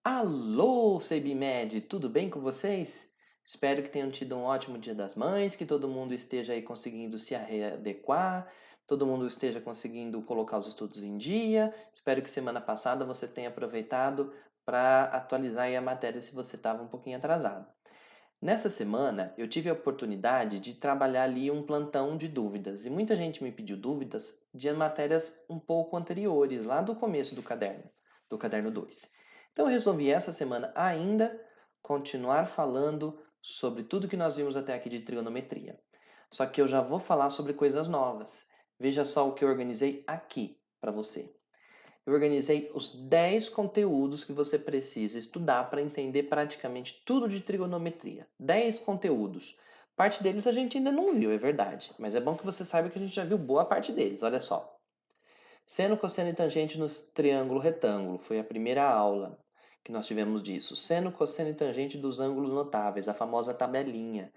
Alô, CBMed, tudo bem com vocês? Espero que tenham tido um ótimo Dia das Mães, que todo mundo esteja aí conseguindo se readequar, todo mundo esteja conseguindo colocar os estudos em dia. Espero que semana passada você tenha aproveitado para atualizar aí a matéria se você estava um pouquinho atrasado. Nessa semana, eu tive a oportunidade de trabalhar ali um plantão de dúvidas e muita gente me pediu dúvidas de matérias um pouco anteriores, lá do começo do caderno 2. Então eu resolvi essa semana ainda continuar falando sobre tudo que nós vimos até aqui de trigonometria. Só que eu já vou falar sobre coisas novas. Veja só o que eu organizei aqui para você. Eu organizei os 10 conteúdos que você precisa estudar para entender praticamente tudo de trigonometria. 10 conteúdos. Parte deles a gente ainda não viu, é verdade, mas é bom que você saiba que a gente já viu boa parte deles. Olha só. Seno, cosseno e tangente no triângulo retângulo. Foi a primeira aula que nós tivemos disso. Seno, cosseno e tangente dos ângulos notáveis, a famosa tabelinha.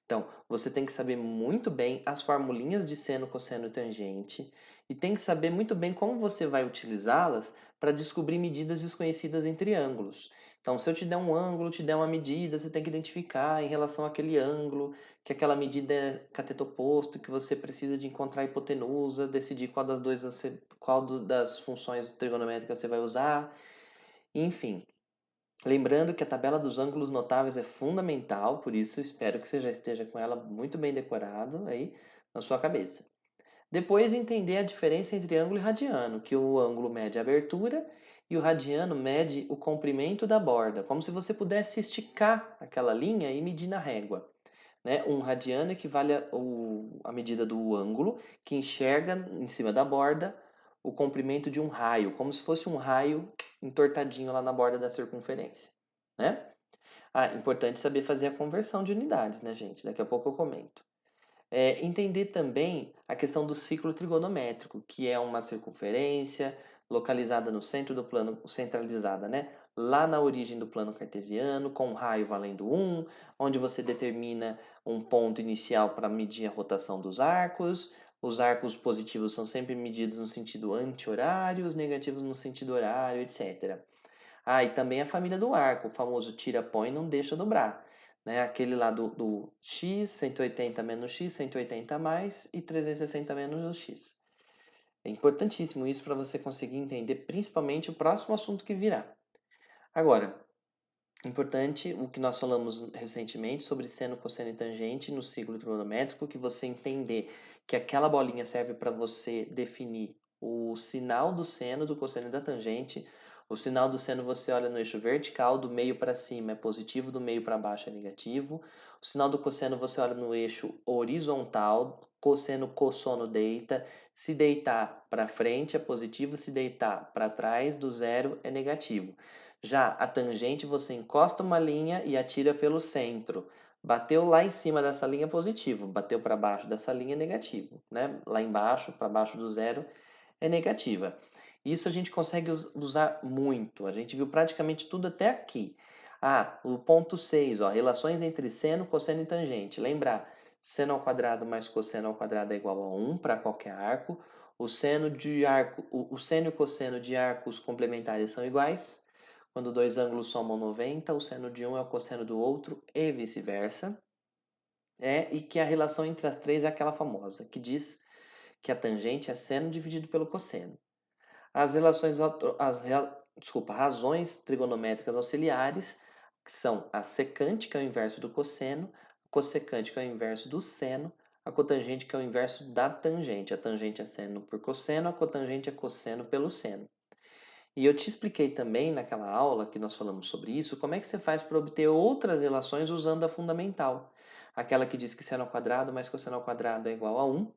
Então, você tem que saber muito bem as formulinhas de seno, cosseno e tangente e tem que saber muito bem como você vai utilizá-las para descobrir medidas desconhecidas em triângulos. Então, se eu te der um ângulo, te der uma medida, você tem que identificar em relação àquele ângulo, que aquela medida é cateto oposto, que você precisa de encontrar a hipotenusa, decidir qual das duas das funções trigonométricas você vai usar, enfim. Lembrando que a tabela dos ângulos notáveis é fundamental, por isso espero que você já esteja com ela muito bem decorado aí na sua cabeça. Depois entender a diferença entre ângulo e radiano, que o ângulo mede a abertura e o radiano mede o comprimento da borda, como se você pudesse esticar aquela linha e medir na régua. Né? Um radiano equivale a medida do ângulo que enxerga em cima da borda o comprimento de um raio, como se fosse um raio entortadinho lá na borda da circunferência. Né? Ah, importante saber fazer a conversão de unidades, né, gente? Daqui a pouco eu comento. Entender também a questão do ciclo trigonométrico, que é uma circunferência localizada no centro do plano, centralizada, né? Lá na origem do plano cartesiano, com um raio valendo 1, onde você determina um ponto inicial para medir a rotação dos arcos. Os arcos positivos são sempre medidos no sentido anti-horário, os negativos no sentido horário, etc. Ah, e também a família do arco, o famoso tira, põe, não deixa dobrar. Né? Aquele lá do x, 180 menos x, 180 a mais e 360 menos o x. É importantíssimo isso para você conseguir entender principalmente o próximo assunto que virá. Agora, importante o que nós falamos recentemente sobre seno, cosseno e tangente no ciclo trigonométrico, que você entender que aquela bolinha serve para você definir o sinal do seno, do cosseno e da tangente. O sinal do seno você olha no eixo vertical, do meio para cima é positivo, do meio para baixo é negativo. O sinal do cosseno você olha no eixo horizontal, cosseno, cossono deita. Se deitar para frente é positivo, se deitar para trás do zero é negativo. Já a tangente você encosta uma linha e atira pelo centro. Bateu lá em cima dessa linha positivo, bateu para baixo dessa linha negativo, né? Lá embaixo, para baixo do zero, é negativa. Isso a gente consegue usar muito. A gente viu praticamente tudo até aqui. Ah, o ponto 6, ó, relações entre seno, cosseno e tangente. Lembrar, seno ao quadrado mais cosseno ao quadrado é igual a 1 para qualquer arco. O seno e o cosseno de arcos complementares são iguais. Quando dois ângulos somam 90, o seno de um é o cosseno do outro e vice-versa. E que a relação entre as três é aquela famosa, que diz que a tangente é seno dividido pelo cosseno. As relações, razões trigonométricas auxiliares, que são a secante, que é o inverso do cosseno, a cossecante, que é o inverso do seno, a cotangente, que é o inverso da tangente. A tangente é seno por cosseno, a cotangente é cosseno pelo seno. E eu te expliquei também naquela aula que nós falamos sobre isso, como é que você faz para obter outras relações usando a fundamental. Aquela que diz que seno ao quadrado mais cosseno ao quadrado é igual a 1.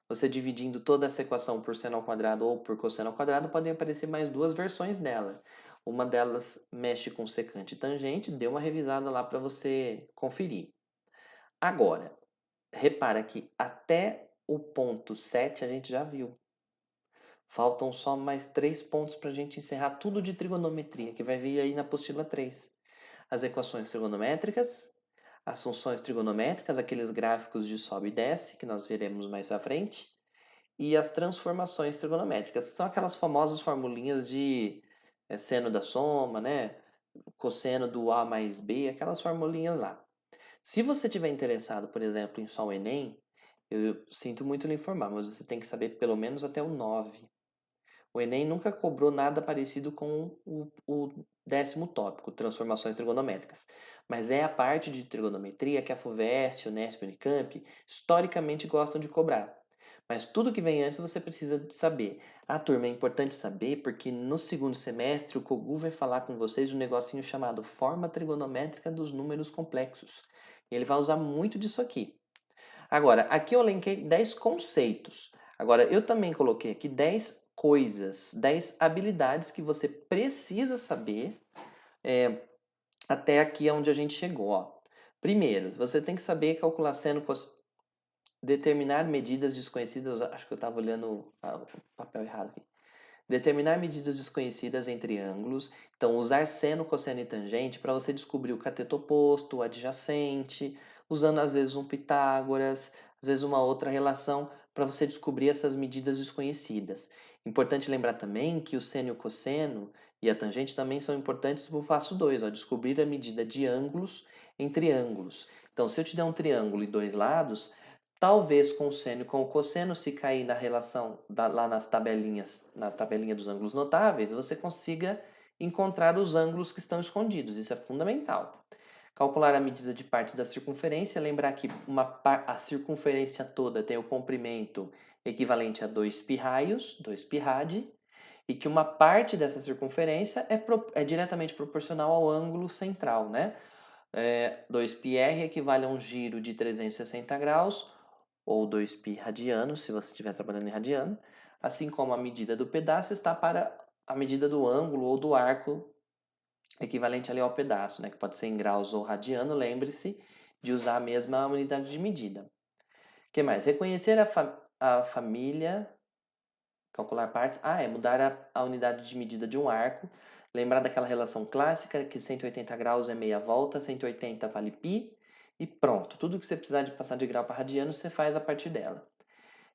Você dividindo toda essa equação por seno ao quadrado ou por cosseno ao quadrado, podem aparecer mais duas versões dela. Uma delas mexe com secante e tangente, dê uma revisada lá para você conferir. Agora, repara que até o ponto 7 a gente já viu. Faltam só mais 3 pontos para a gente encerrar tudo de trigonometria, que vai vir aí na apostila 3. As equações trigonométricas, as funções trigonométricas, aqueles gráficos de sobe e desce, que nós veremos mais à frente, e as transformações trigonométricas, que são aquelas famosas formulinhas de seno da soma, né? cosseno do A mais B, aquelas formulinhas lá. Se você tiver interessado, por exemplo, em só o Enem, eu sinto muito lhe informar, mas você tem que saber pelo menos até o 9. O Enem nunca cobrou nada parecido com o 10º tópico, transformações trigonométricas. Mas é a parte de trigonometria que a FUVEST, Unesp e Unicamp historicamente gostam de cobrar. Mas tudo que vem antes você precisa de saber. Ah, turma, é importante saber porque no segundo semestre o Kogu vai falar com vocês um negocinho chamado forma trigonométrica dos números complexos. E ele vai usar muito disso aqui. Agora, aqui eu elenquei 10 conceitos. Agora, eu também coloquei aqui 10 coisas, 10 habilidades que você precisa saber até aqui onde a gente chegou. Ó. Primeiro, você tem que saber calcular seno, determinar medidas desconhecidas. Acho que eu estava olhando o papel errado aqui. Determinar medidas desconhecidas entre ângulos. Então, usar seno, cosseno e tangente para você descobrir o cateto oposto, o adjacente, usando às vezes um Pitágoras, às vezes uma outra relação para você descobrir essas medidas desconhecidas. Importante lembrar também que o seno e o cosseno e a tangente também são importantes para o passo 2, descobrir a medida de ângulos entre ângulos. Então, se eu te der um triângulo e dois lados, talvez com o seno e com o cosseno, se cair na relação lá nas tabelinhas, na tabelinha dos ângulos notáveis, você consiga encontrar os ângulos que estão escondidos. Isso é fundamental. Calcular a medida de partes da circunferência, lembrar que a circunferência toda tem o comprimento equivalente a 2 π-raios, 2 π-rad, e que uma parte dessa circunferência é diretamente proporcional ao ângulo central, né? 2πr equivale a um giro de 360 graus, ou 2π radianos, se você estiver trabalhando em radiano, assim como a medida do pedaço está para a medida do ângulo ou do arco equivalente ali ao pedaço, né, que pode ser em graus ou radiano, lembre-se de usar a mesma unidade de medida. O que mais? Reconhecer a família, calcular partes. Mudar a unidade de medida de um arco. Lembrar daquela relação clássica que 180 graus é meia volta, 180 vale π, e pronto. Tudo que você precisar de passar de grau para radiano, você faz a partir dela.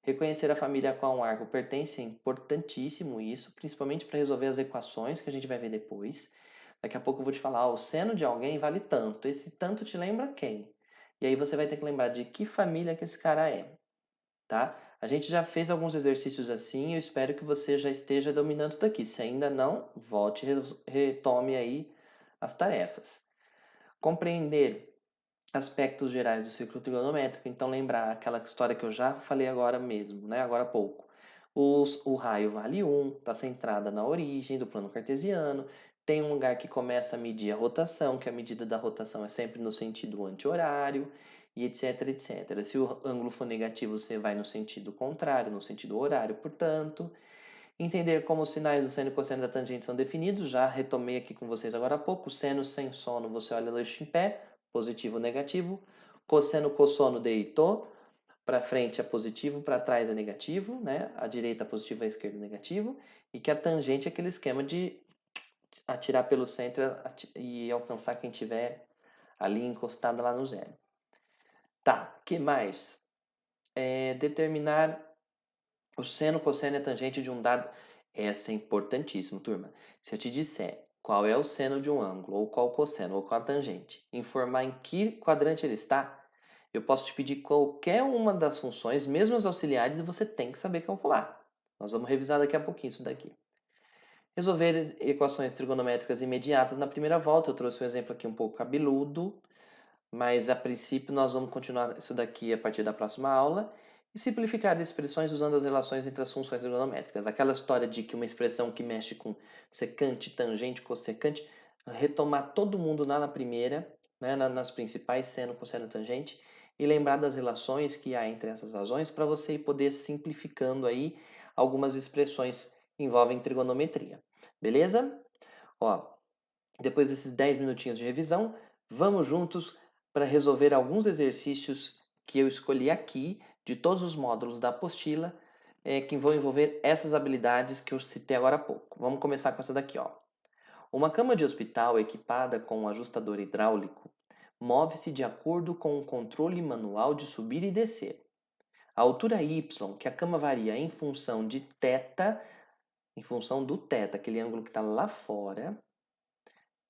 Reconhecer a família a qual um arco pertence é importantíssimo isso, principalmente para resolver as equações que a gente vai ver depois. Daqui a pouco eu vou te falar, o seno de alguém vale tanto. Esse tanto te lembra quem? E aí você vai ter que lembrar de que família que esse cara é, tá? A gente já fez alguns exercícios assim, eu espero que você já esteja dominando isso daqui. Se ainda não, volte e retome aí as tarefas. Compreender aspectos gerais do círculo trigonométrico. Então, lembrar aquela história que eu já falei agora mesmo, né? Agora há pouco. O raio vale 1, está centrada na origem do plano cartesiano. Tem um lugar que começa a medir a rotação, que a medida da rotação é sempre no sentido anti-horário, e etc, etc. Se o ângulo for negativo, você vai no sentido contrário, no sentido horário, portanto. Entender como os sinais do seno e cosseno da tangente são definidos, já retomei aqui com vocês agora há pouco. Seno sem sono, você olha no eixo em pé, positivo ou negativo. Cosseno, cossono, deitou. Para frente é positivo, para trás é negativo, né? A direita é positivo, a esquerda é negativo. E que a tangente é aquele esquema de atirar pelo centro e alcançar quem tiver ali encostado lá no zero. Tá, que mais? Determinar o seno, cosseno e a tangente de um dado. Essa é importantíssimo, turma. Se eu te disser qual é o seno de um ângulo, ou qual o cosseno, ou qual a tangente, informar em que quadrante ele está, eu posso te pedir qualquer uma das funções, mesmo as auxiliares, e você tem que saber calcular. Nós vamos revisar daqui a pouquinho isso daqui. Resolver equações trigonométricas imediatas na primeira volta. Eu trouxe um exemplo aqui um pouco cabeludo, mas a princípio nós vamos continuar isso daqui a partir da próxima aula. E simplificar expressões usando as relações entre as funções trigonométricas. Aquela história de que uma expressão que mexe com secante, tangente, cossecante, retomar todo mundo lá na primeira, né, nas principais, seno, cosseno, tangente, e lembrar das relações que há entre essas razões para você poder simplificando aí algumas expressões que envolvem trigonometria. Beleza? Ó, depois desses 10 minutinhos de revisão, vamos juntos para resolver alguns exercícios que eu escolhi aqui, de todos os módulos da apostila, que vão envolver essas habilidades que eu citei agora há pouco. Vamos começar com essa daqui, ó. Uma cama de hospital equipada com um ajustador hidráulico move-se de acordo com um controle manual de subir e descer. A altura y, que a cama varia em função de θ, em função do θ, aquele ângulo que está lá fora,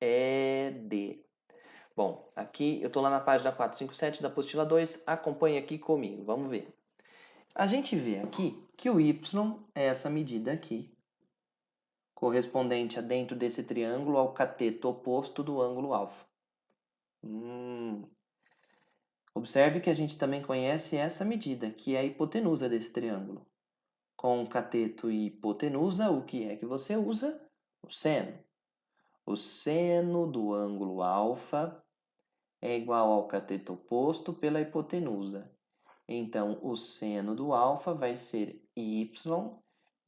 é D. Bom, aqui eu estou lá na página 457 da apostila 2, acompanhe aqui comigo, vamos ver. A gente vê aqui que o y é essa medida aqui, correspondente a dentro desse triângulo ao cateto oposto do ângulo alfa. Observe que a gente também conhece essa medida, que é a hipotenusa desse triângulo. Com cateto e hipotenusa, o que é que você usa? O seno. O seno do ângulo alfa é igual ao cateto oposto pela hipotenusa. Então, o seno do alfa vai ser y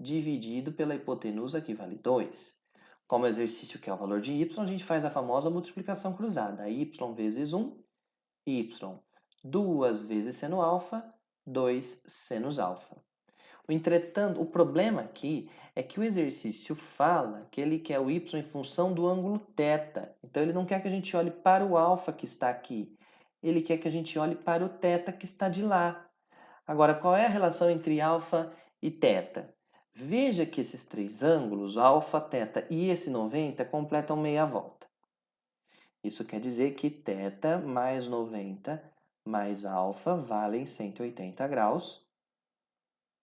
dividido pela hipotenusa, que vale 2. Como o exercício quer o valor de y, a gente faz a famosa multiplicação cruzada. Y vezes 1, y. 2 vezes seno alfa, 2 senos alfa. Entretanto, o problema aqui é que o exercício fala que ele quer o y em função do ângulo θ. Então, ele não quer que a gente olhe para o alfa que está aqui. Ele quer que a gente olhe para o θ que está de lá. Agora, qual é a relação entre alfa e θ? Veja que esses três ângulos, alfa, θ e esse 90, completam meia volta. Isso quer dizer que θ mais 90 mais alfa valem 180 graus.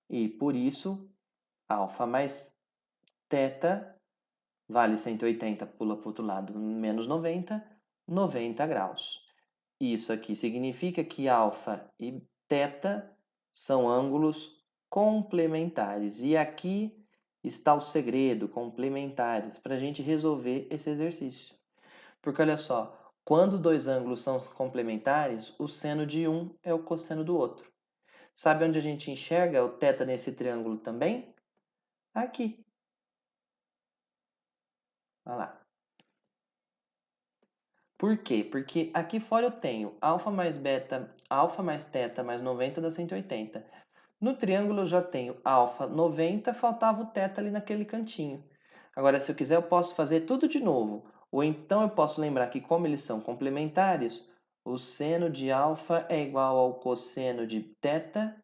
E por isso, alfa mais θ vale 180, pula para o outro lado, menos 90, 90 graus. Isso aqui significa que alfa e θ são ângulos complementares. E aqui está o segredo, complementares, para a gente resolver esse exercício. Porque olha só, quando dois ângulos são complementares, o seno de um é o cosseno do outro. Sabe onde a gente enxerga o θ nesse triângulo também? Aqui. Olha lá. Por quê? Porque aqui fora eu tenho alfa mais beta, alfa mais θ mais 90 dá 180. No triângulo eu já tenho alfa 90, faltava o θ ali naquele cantinho. Agora, se eu quiser, eu posso fazer tudo de novo. Ou então eu posso lembrar que, como eles são complementares, o seno de alfa é igual ao cosseno de θ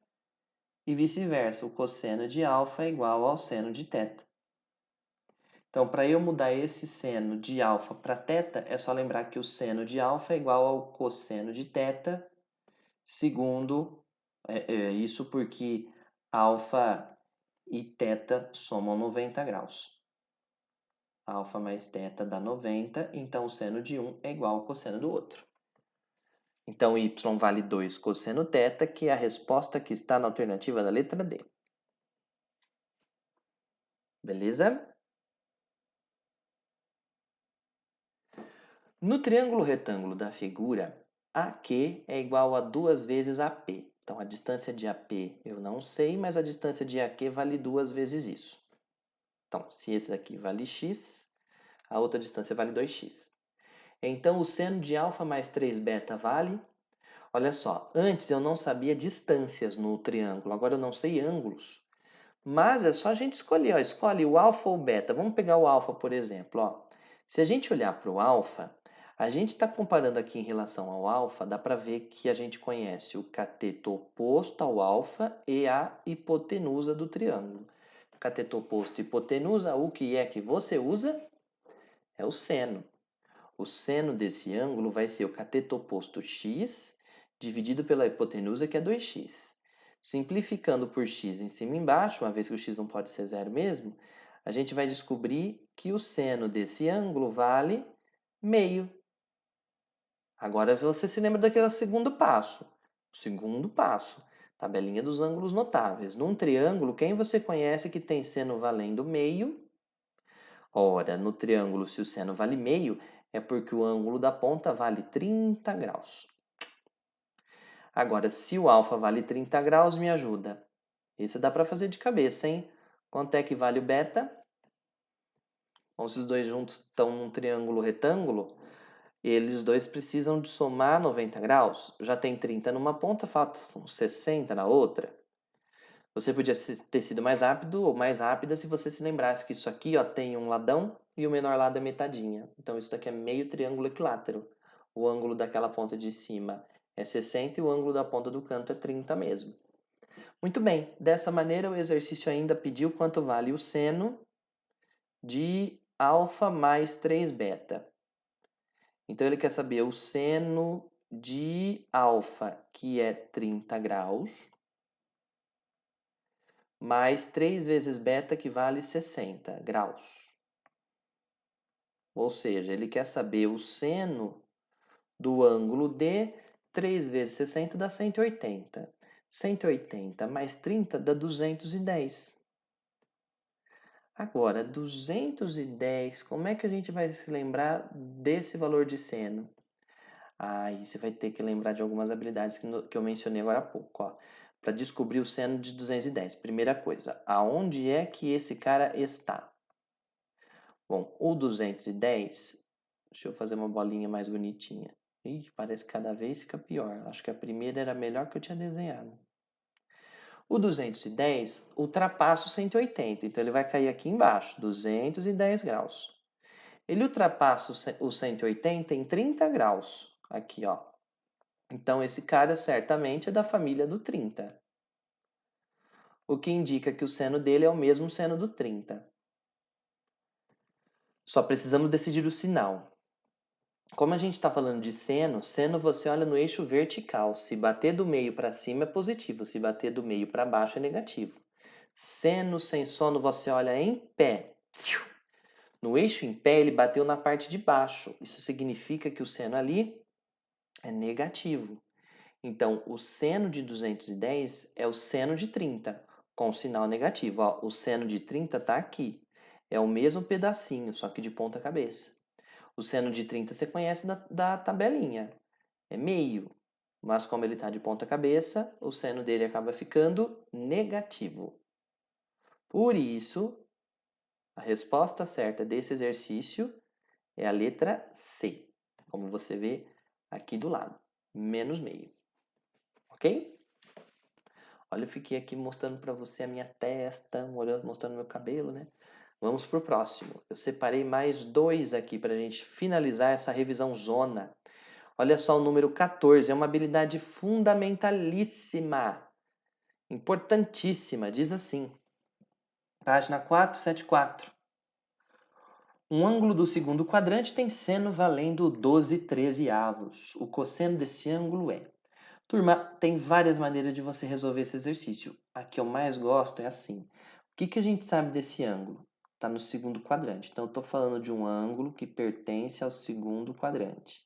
e vice-versa. O cosseno de alfa é igual ao seno de θ. Então, para eu mudar esse seno de alfa para θ, é só lembrar que o seno de alfa é igual ao cosseno de θ, segundo isso porque alfa e θ somam 90 graus. Alfa mais θ dá 90, então o seno de um é igual ao cosseno do outro. Então, y vale 2 cosseno θ, que é a resposta que está na alternativa da letra D. Beleza? No triângulo retângulo da figura, AQ é igual a 2 vezes AP. Então, a distância de AP eu não sei, mas a distância de AQ vale 2 vezes isso. Então, se esse daqui vale x, a outra distância vale 2x. Então, o seno de alfa mais 3β vale... Olha só, antes eu não sabia distâncias no triângulo, agora eu não sei ângulos. Mas é só a gente escolher, ó, escolhe o alfa ou o beta. Vamos pegar o alfa, por exemplo. Ó. Se a gente olhar para o alfa, a gente está comparando aqui em relação ao alfa, dá para ver que a gente conhece o cateto oposto ao alfa e a hipotenusa do triângulo. Cateto oposto e hipotenusa, o que é que você usa? É o seno. O seno desse ângulo vai ser o cateto oposto x dividido pela hipotenusa, que é 2x. Simplificando por x em cima e embaixo, uma vez que o x não pode ser zero mesmo, a gente vai descobrir que o seno desse ângulo vale meio. Agora você se lembra daquele segundo passo. Segundo passo, tabelinha dos ângulos notáveis. Num triângulo, quem você conhece que tem seno valendo meio? Ora, no triângulo, se o seno vale meio, é porque o ângulo da ponta vale 30 graus. Agora, se o alfa vale 30 graus, me ajuda. Esse dá para fazer de cabeça, hein? Quanto é que vale o beta? Bom, se os dois juntos estão num triângulo retângulo, eles dois precisam de somar 90 graus. Já tem 30 numa ponta, faltam 60 na outra. Você podia ter sido mais rápido ou mais rápida se você se lembrasse que isso aqui ó, tem um ladão e o menor lado é metadinha. Então, isso daqui é meio triângulo equilátero. O ângulo daquela ponta de cima é 60 e o ângulo da ponta do canto é 30 mesmo. Muito bem, dessa maneira o exercício ainda pediu quanto vale o seno de alfa mais 3 beta. Então, ele quer saber o seno de alfa, que é 30 graus, mais 3 vezes beta, que vale 60 graus. Ou seja, ele quer saber o seno do ângulo D, 3 vezes 60 dá 180. 180 mais 30 dá 210. Agora, 210, como é que a gente vai se lembrar desse valor de seno? Aí você vai ter que lembrar de algumas habilidades que eu mencionei agora há pouco. Para descobrir o seno de 210. Primeira coisa, aonde é que esse cara está? Bom, o 210, deixa eu fazer uma bolinha mais bonitinha. Ih, parece que cada vez fica pior. Acho que a primeira era melhor que eu tinha desenhado. O 210 ultrapassa o 180, então ele vai cair aqui embaixo, 210 graus. Ele ultrapassa o 180 em 30 graus, aqui ó. Então esse cara certamente é da família do 30, o que indica que o seno dele é o mesmo seno do 30. Só precisamos decidir o sinal. Como a gente está falando de seno, seno você olha no eixo vertical. Se bater do meio para cima é positivo, se bater do meio para baixo é negativo. Seno sem sono você olha em pé. No eixo em pé ele bateu na parte de baixo. Isso significa que o seno ali é negativo. Então, o seno de 210 é o seno de 30, com sinal negativo. Ó, o seno de 30 está aqui. É o mesmo pedacinho, só que de ponta cabeça. O seno de 30 você conhece da tabelinha. É meio. Mas como ele está de ponta cabeça, o seno dele acaba ficando negativo. Por isso, a resposta certa desse exercício é a letra C. Como você vê aqui do lado. Menos meio. Ok? Olha, eu fiquei aqui mostrando para você a minha testa, mostrando meu cabelo, né? Vamos pro próximo. Eu separei mais dois aqui para a gente finalizar essa revisão zona. Olha só o número 14, é uma habilidade fundamentalíssima, importantíssima. Diz assim, página 474. Um ângulo do segundo quadrante tem seno valendo 12/13. O cosseno desse ângulo é. Turma, tem várias maneiras de você resolver esse exercício. A que eu mais gosto é assim. O que a gente sabe desse ângulo? Está no segundo quadrante. Então, eu estou falando de um ângulo que pertence ao segundo quadrante.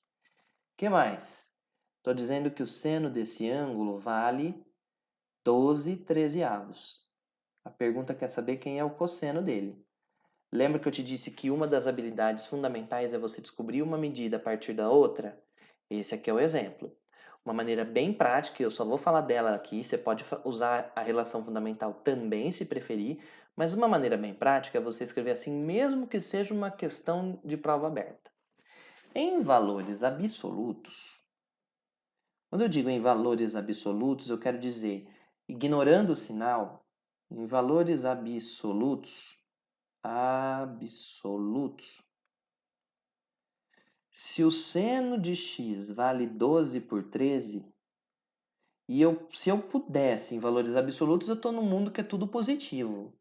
O que mais? Estou dizendo que o seno desse ângulo vale 12/13. A pergunta quer saber quem é o cosseno dele. Lembra que eu te disse que uma das habilidades fundamentais é você descobrir uma medida a partir da outra? Esse aqui é o exemplo. Uma maneira bem prática, eu só vou falar dela aqui, você pode usar a relação fundamental também, se preferir, mas uma maneira bem prática é você escrever assim, mesmo que seja uma questão de prova aberta. Em valores absolutos, quando eu digo em valores absolutos, eu quero dizer, ignorando o sinal, em valores absolutos, se o seno de x vale 12/13, se eu pudesse, em valores absolutos, eu estou num mundo que é tudo positivo.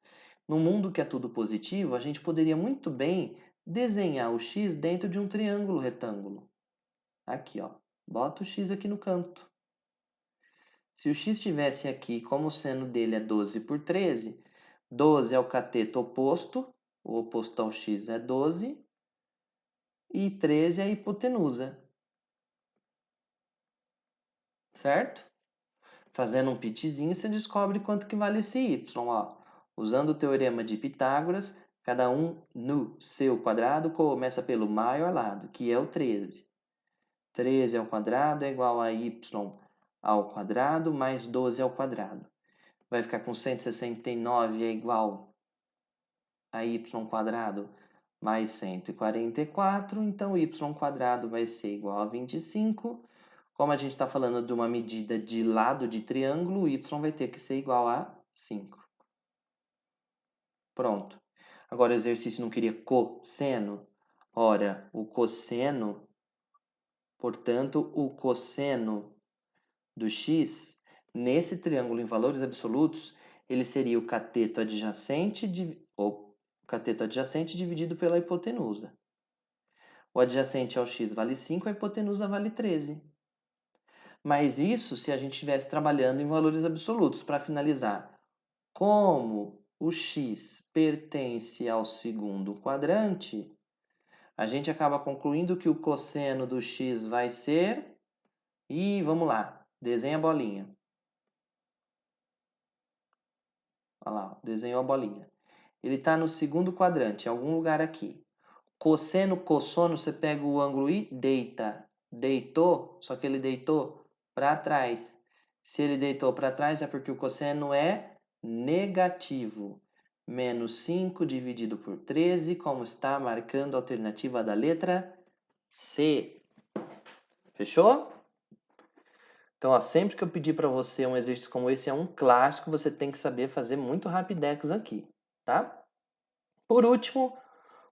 No mundo que é tudo positivo, a gente poderia muito bem desenhar o x dentro de um triângulo retângulo. Aqui, ó. Bota o x aqui no canto. Se o x estivesse aqui, como o seno dele é 12/13, 12 é o cateto oposto, o oposto ao x é 12, e 13 é a hipotenusa. Certo? Fazendo um pitzinho, você descobre quanto que vale esse y. Ó. Usando o teorema de Pitágoras, cada um no seu quadrado começa pelo maior lado, que é o 13. 13 ao quadrado é igual a y ao quadrado mais 12 ao quadrado. Vai ficar com 169 é igual a y quadrado mais 144. Então, y quadrado vai ser igual a 25. Como a gente está falando de uma medida de lado de triângulo, y vai ter que ser igual a 5. Pronto. Agora o exercício não queria cosseno. Ora, o cosseno, portanto, o cosseno do x, nesse triângulo em valores absolutos, ele seria o cateto adjacente, cateto adjacente dividido pela hipotenusa. O adjacente ao x vale 5, a hipotenusa vale 13. Mas isso se a gente estivesse trabalhando em valores absolutos. Para finalizar, como o x pertence ao segundo quadrante, a gente acaba concluindo que o cosseno do x vai ser... E vamos lá, desenha a bolinha. Olha lá, desenhou a bolinha. Ele está no segundo quadrante, em algum lugar aqui. Cosseno, cossono, você pega o ângulo e deita. Deitou, só que ele deitou para trás. Se ele deitou para trás é porque o cosseno é negativo. Menos 5 dividido por 13, como está marcando a alternativa da letra C. Fechou? Então, ó, sempre que eu pedir para você um exercício como esse, é um clássico, você tem que saber fazer muito rapidex aqui, tá? Por último,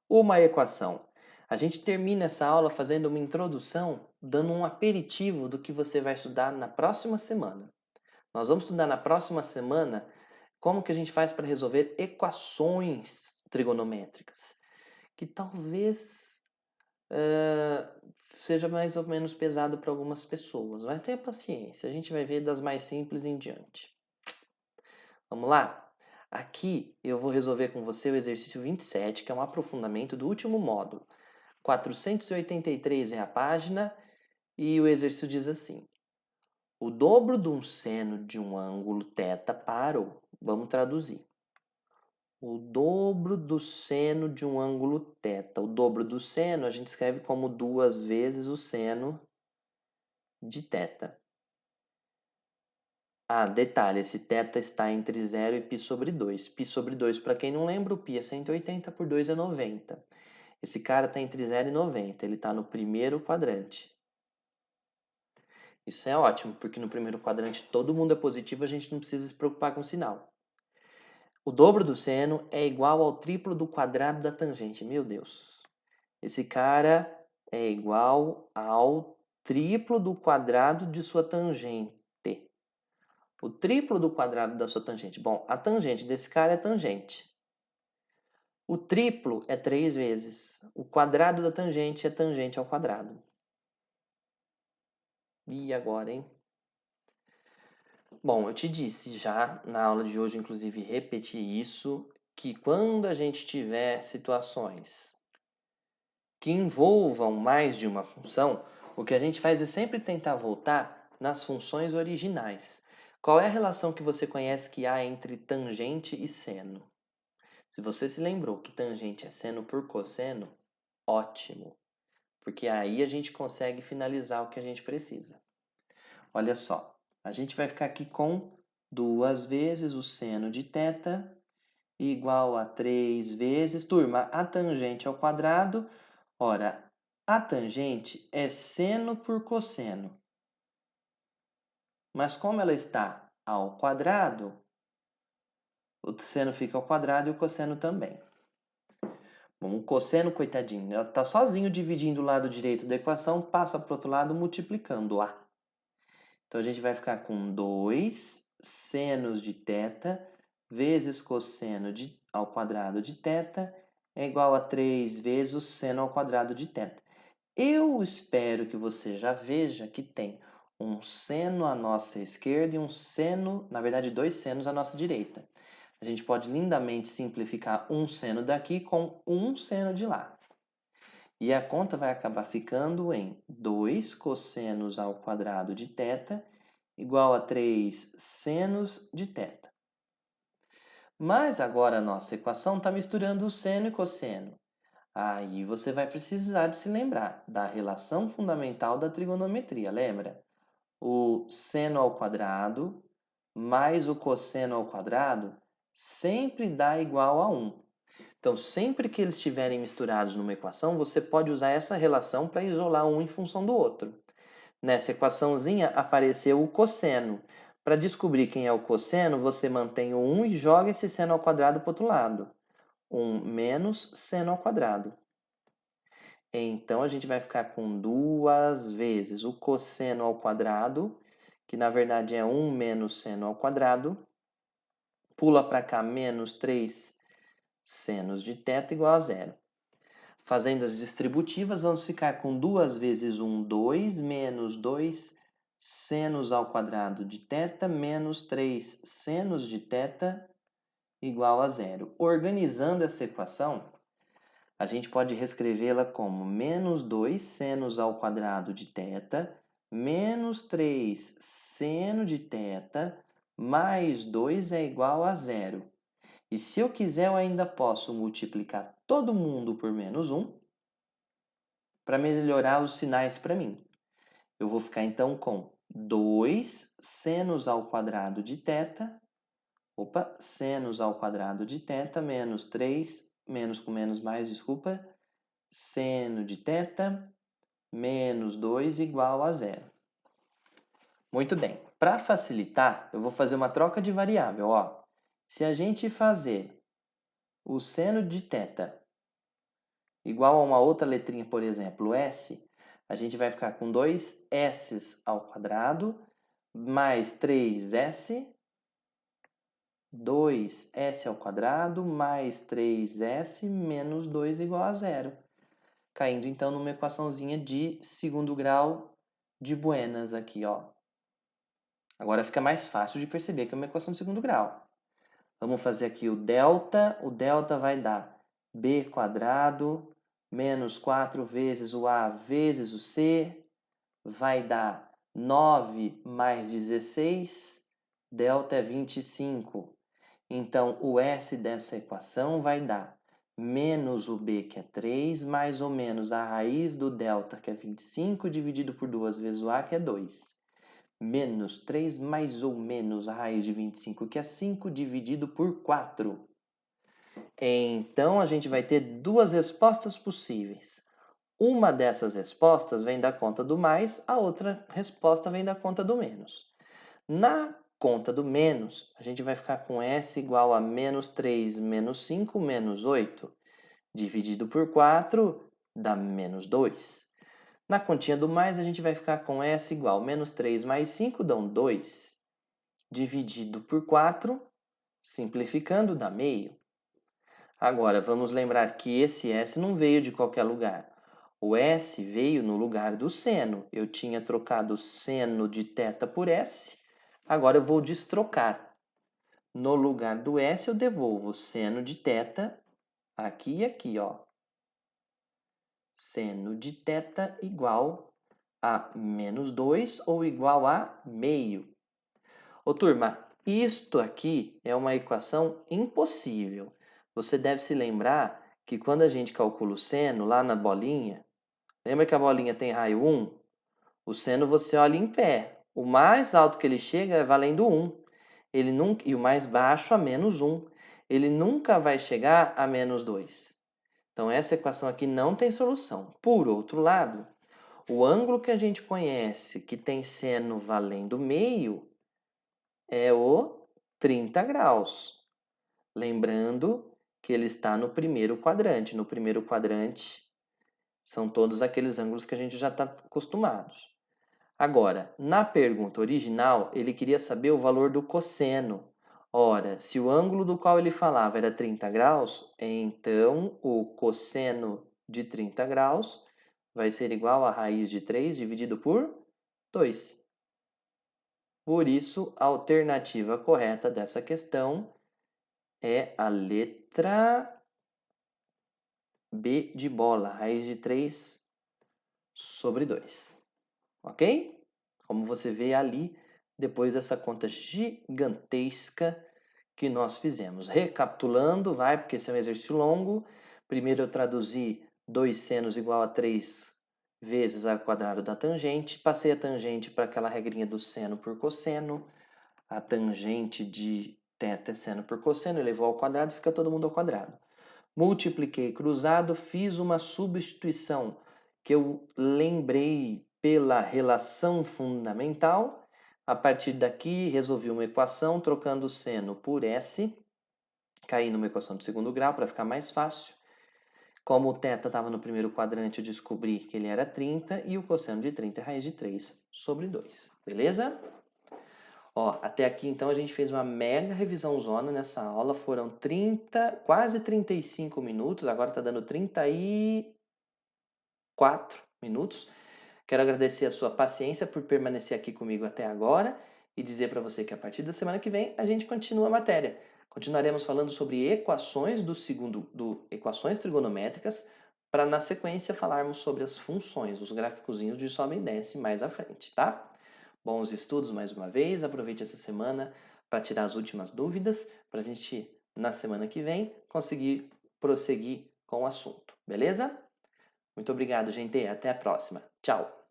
uma equação. A gente termina essa aula fazendo uma introdução, dando um aperitivo do que você vai estudar na próxima semana. Nós vamos estudar na próxima semana como que a gente faz para resolver equações trigonométricas, que talvez seja mais ou menos pesado para algumas pessoas, mas tenha paciência, a gente vai ver das mais simples em diante. Vamos lá? Aqui eu vou resolver com você o exercício 27, que é um aprofundamento do último módulo. 483 é a página e o exercício diz assim: o dobro de um seno de um ângulo θ parou. Vamos traduzir. O dobro do seno de um ângulo θ. O dobro do seno a gente escreve como 2 vezes o seno de θ. Ah, detalhe, esse θ está entre 0 e π sobre 2. Π sobre 2, para quem não lembra, o π é 180, por 2 é 90. Esse cara está entre 0 e 90, ele está no primeiro quadrante. Isso é ótimo, porque no primeiro quadrante todo mundo é positivo, a gente não precisa se preocupar com o sinal. O dobro do seno é igual ao triplo do quadrado da tangente. Meu Deus. Esse cara é igual ao triplo do quadrado de sua tangente. O triplo do quadrado da sua tangente. Bom, a tangente desse cara é tangente. O triplo é 3 vezes. O quadrado da tangente é tangente ao quadrado. E agora, hein? Bom, eu te disse já na aula de hoje, inclusive repeti isso, que quando a gente tiver situações que envolvam mais de uma função, o que a gente faz é sempre tentar voltar nas funções originais. Qual é a relação que você conhece que há entre tangente e seno? Se você se lembrou que tangente é seno por cosseno, ótimo, porque aí a gente consegue finalizar o que a gente precisa. Olha só, a gente vai ficar aqui com 2 vezes o seno de θ igual a 3 vezes, turma, a tangente ao quadrado. Ora, a tangente é seno por cosseno. Mas como ela está ao quadrado, o seno fica ao quadrado e o cosseno também. Bom, o cosseno, coitadinho, ela está sozinho dividindo o lado direito da equação, passa para o outro lado multiplicando-a. Então, a gente vai ficar com 2 senos de θ vezes cosseno ao quadrado de θ é igual a 3 vezes o seno ao quadrado de θ. Eu espero que você já veja que tem um seno à nossa esquerda e um seno, na verdade, 2 senos à nossa direita. A gente pode lindamente simplificar um seno daqui com um seno de lá. E a conta vai acabar ficando em 2 cossenos ao quadrado de θ igual a 3 senos de θ. Mas agora a nossa equação está misturando o seno e cosseno. Aí você vai precisar de se lembrar da relação fundamental da trigonometria, lembra? O seno ao quadrado mais o cosseno ao quadrado sempre dá igual a 1. Então, sempre que eles estiverem misturados numa equação, você pode usar essa relação para isolar um em função do outro. Nessa equaçãozinha apareceu o cosseno. Para descobrir quem é o cosseno, você mantém o 1 e joga esse seno ao quadrado para o outro lado. 1 menos seno ao quadrado. Então, a gente vai ficar com 2 vezes o cosseno ao quadrado, que na verdade é 1 menos seno ao quadrado. Pula para cá, menos 3 senos de θ igual a 0. Fazendo as distributivas, vamos ficar com 2 vezes 1, 2, menos 2 senos ao quadrado de θ, menos 3 senos de θ, igual a zero. Organizando essa equação, a gente pode reescrevê-la como menos 2 senos ao quadrado de θ, menos 3 seno de θ, mais 2 é igual a zero. E se eu quiser, eu ainda posso multiplicar todo mundo por menos 1 para melhorar os sinais para mim. Eu vou ficar então com 2 senos ao quadrado de θ, senos ao quadrado de θ, menos 3, menos com menos mais, desculpa, seno de θ, menos 2 igual a zero. Muito bem, para facilitar, eu vou fazer uma troca de variável. Ó. Se a gente fazer o seno de θ igual a uma outra letrinha, por exemplo, S, a gente vai ficar com 2 S ao quadrado, mais 3S, 2S ao quadrado, mais 3S, menos 2 igual a zero. Caindo, então, numa equaçãozinha de segundo grau de Buenas aqui, ó. Agora fica mais fácil de perceber que é uma equação de segundo grau. Vamos fazer aqui o delta vai dar b quadrado menos 4 vezes o a vezes o c, vai dar 9 mais 16, delta é 25. Então, o s dessa equação vai dar menos o b, que é 3, mais ou menos a raiz do delta, que é 25, dividido por 2 vezes o a, que é 2. Menos 3 mais ou menos a raiz de 25, que é 5, dividido por 4. Então, a gente vai ter duas respostas possíveis. Uma dessas respostas vem da conta do mais, a outra resposta vem da conta do menos. Na conta do menos, a gente vai ficar com S igual a menos 3 menos 5 menos 8, dividido por 4 dá menos 2. Na continha do mais, a gente vai ficar com S igual a menos 3 mais 5 dão 2, dividido por 4, simplificando, dá meio. Agora, vamos lembrar que esse S não veio de qualquer lugar. O S veio no lugar do seno. Eu tinha trocado o seno de θ por S. Agora eu vou destrocar. No lugar do S eu devolvo o seno de θ aqui e aqui, ó. Seno de θ igual a menos 2 ou igual a meio. Ô turma, isto aqui é uma equação impossível. Você deve se lembrar que quando a gente calcula o seno lá na bolinha, lembra que a bolinha tem raio 1? O seno você olha em pé. O mais alto que ele chega é valendo 1. Ele nunca, e o mais baixo a menos 1. Ele nunca vai chegar a menos 2. Então essa equação aqui não tem solução. Por outro lado, o ângulo que a gente conhece que tem seno valendo meio é o 30 graus. Lembrando que ele está no primeiro quadrante. No primeiro quadrante são todos aqueles ângulos que a gente já está acostumado. Agora, na pergunta original, ele queria saber o valor do cosseno. Ora, se o ângulo do qual ele falava era 30 graus, então o cosseno de 30 graus vai ser igual a raiz de 3 dividido por 2. Por isso, a alternativa correta dessa questão é a letra B de bola, raiz de 3 sobre 2. Ok? Como você vê ali, depois dessa conta gigantesca que nós fizemos. Recapitulando, vai, porque esse é um exercício longo. Primeiro eu traduzi 2 senos igual a 3 vezes a quadrado da tangente. Passei a tangente para aquela regrinha do seno por cosseno. A tangente de θ é seno por cosseno, elevou ao quadrado, fica todo mundo ao quadrado. Multipliquei cruzado, fiz uma substituição que eu lembrei pela relação fundamental. A partir daqui, resolvi uma equação trocando seno por S. Caí numa equação de segundo grau para ficar mais fácil. Como o θ estava no primeiro quadrante, eu descobri que ele era 30 e o cosseno de 30 é raiz de 3 sobre 2. Beleza? Ó, até aqui então a gente fez uma mega revisão zona nessa aula, foram 30, quase 35 minutos, agora tá dando 30 e 4 minutos. Quero agradecer a sua paciência por permanecer aqui comigo até agora e dizer para você que a partir da semana que vem a gente continua a matéria. Continuaremos falando sobre equações do equações trigonométricas, para na sequência falarmos sobre as funções, os gráficozinhos de sobe e desce mais à frente, tá? Bons estudos mais uma vez, aproveite essa semana para tirar as últimas dúvidas, para a gente, na semana que vem, conseguir prosseguir com o assunto, beleza? Muito obrigado, gente. Até a próxima. Tchau.